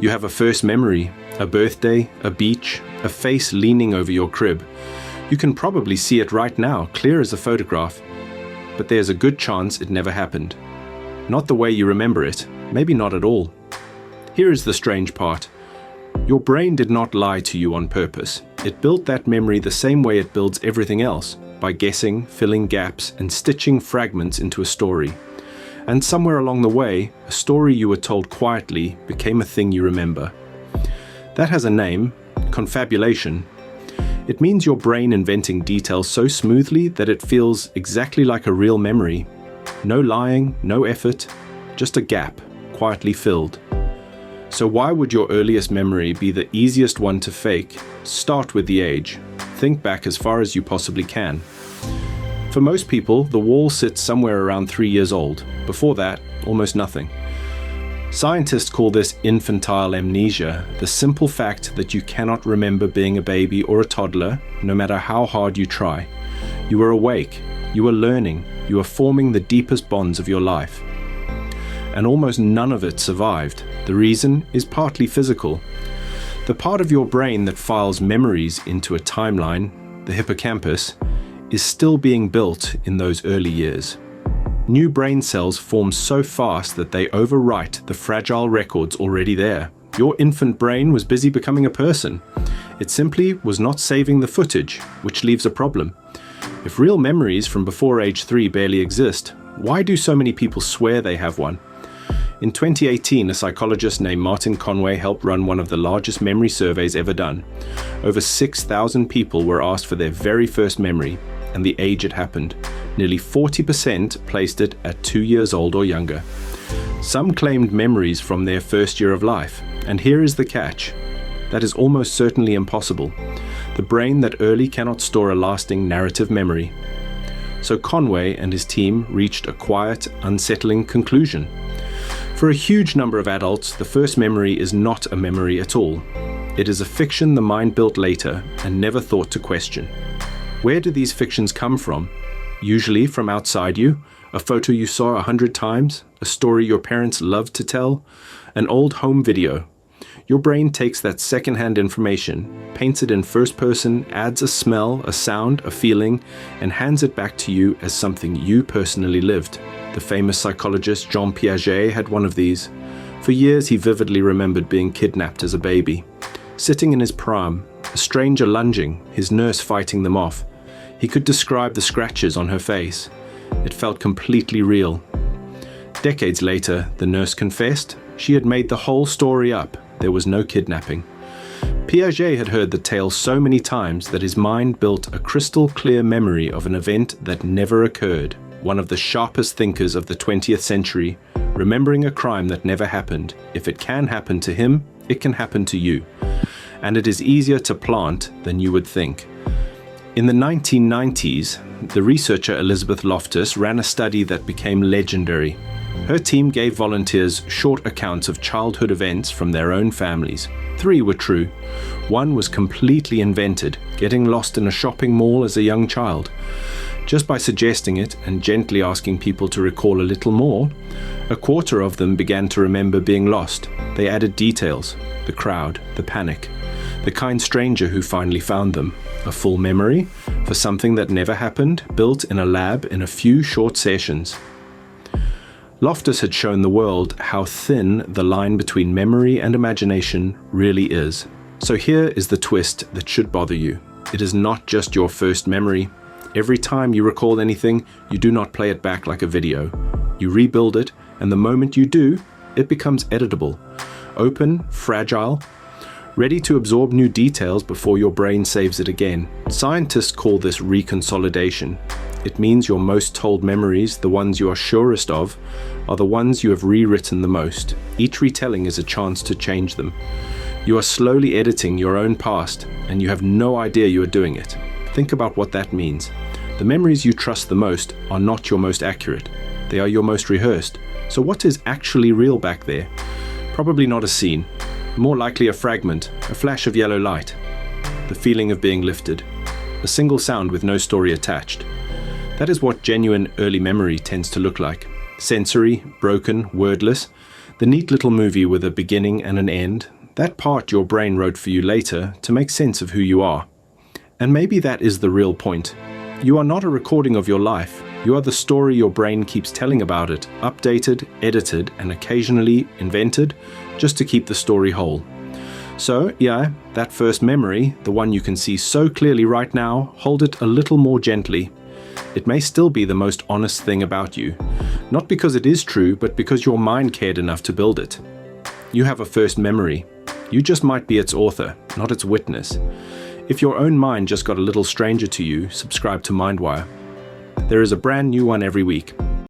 You have a first memory, a birthday, a beach, a face leaning over your crib. You can probably see it right now, clear as a photograph, but there's a good chance it never happened. Not the way you remember it, maybe not at all. Here is the strange part. Your brain did not lie to you on purpose. It built that memory the same way it builds everything else, by guessing, filling gaps, and stitching fragments into a story. And somewhere along the way, a story you were told quietly became a thing you remember. That has a name, confabulation. It means your brain inventing details so smoothly that it feels exactly like a real memory. No lying, no effort, just a gap, quietly filled. So why would your earliest memory be the easiest one to fake? Start with the age. Think back as far as you possibly can. For most people, the wall sits somewhere around 3 years old. Before that, almost nothing. Scientists call this infantile amnesia, the simple fact that you cannot remember being a baby or a toddler, no matter how hard you try. You were awake, you were learning, you were forming the deepest bonds of your life. And almost none of it survived. The reason is partly physical. The part of your brain that files memories into a timeline, the hippocampus, is still being built in those early years. New brain cells form so fast that they overwrite the fragile records already there. Your infant brain was busy becoming a person. It simply was not saving the footage, which leaves a problem. If real memories from before age 3 barely exist, why do so many people swear they have one? In 2018, a psychologist named Martin Conway helped run one of the largest memory surveys ever done. Over 6,000 people were asked for their very first memory and the age it happened. Nearly 40% placed it at 2 years old or younger. Some claimed memories from their first year of life, and here is the catch. That is almost certainly impossible. The brain that early cannot store a lasting narrative memory. So Conway and his team reached a quiet, unsettling conclusion. For a huge number of adults, the first memory is not a memory at all. It is a fiction the mind built later and never thought to question. Where do these fictions come from? Usually from outside you, a photo you saw 100 times, a story your parents loved to tell, an old home video. Your brain takes that secondhand information, paints it in first person, adds a smell, a sound, a feeling, and hands it back to you as something you personally lived. The famous psychologist Jean Piaget had one of these. For years he vividly remembered being kidnapped as a baby. Sitting in his pram, a stranger lunging, his nurse fighting them off. He could describe the scratches on her face. It felt completely real. Decades later, the nurse confessed she had made the whole story up. There was no kidnapping. Piaget had heard the tale so many times that his mind built a crystal clear memory of an event that never occurred. One of the sharpest thinkers of the 20th century, remembering a crime that never happened. If it can happen to him, it can happen to you. And it is easier to plant than you would think. In the 1990s, the researcher Elizabeth Loftus ran a study that became legendary. Her team gave volunteers short accounts of childhood events from their own families. 3 were true. 1 was completely invented, getting lost in a shopping mall as a young child. Just by suggesting it and gently asking people to recall a little more, a quarter of them began to remember being lost. They added details, the crowd, the panic, the kind stranger who finally found them. A full memory for something that never happened, built in a lab in a few short sessions. Loftus had shown the world how thin the line between memory and imagination really is. So here is the twist that should bother you. It is not just your first memory. Every time you recall anything, you do not play it back like a video. You rebuild it, and the moment you do, it becomes editable, open, fragile, ready to absorb new details before your brain saves it again. Scientists call this reconsolidation. It means your most told memories, the ones you are surest of, are the ones you have rewritten the most. Each retelling is a chance to change them. You are slowly editing your own past, and you have no idea you are doing it. Think about what that means. The memories you trust the most are not your most accurate. They are your most rehearsed. So what is actually real back there? Probably not a scene. More likely a fragment, a flash of yellow light. The feeling of being lifted. A single sound with no story attached. That is what genuine early memory tends to look like. Sensory, broken, wordless. The neat little movie with a beginning and an end, that part your brain wrote for you later to make sense of who you are. And maybe that is the real point. You are not a recording of your life. You are the story your brain keeps telling about it, updated, edited, and occasionally invented, just to keep the story whole. So, yeah, that first memory, the one you can see so clearly right now, hold it a little more gently. It may still be the most honest thing about you. Not because it is true, but because your mind cared enough to build it. You have a first memory. You just might be its author, not its witness. If your own mind just got a little stranger to you, subscribe to Mindwire. There is a brand new one every week.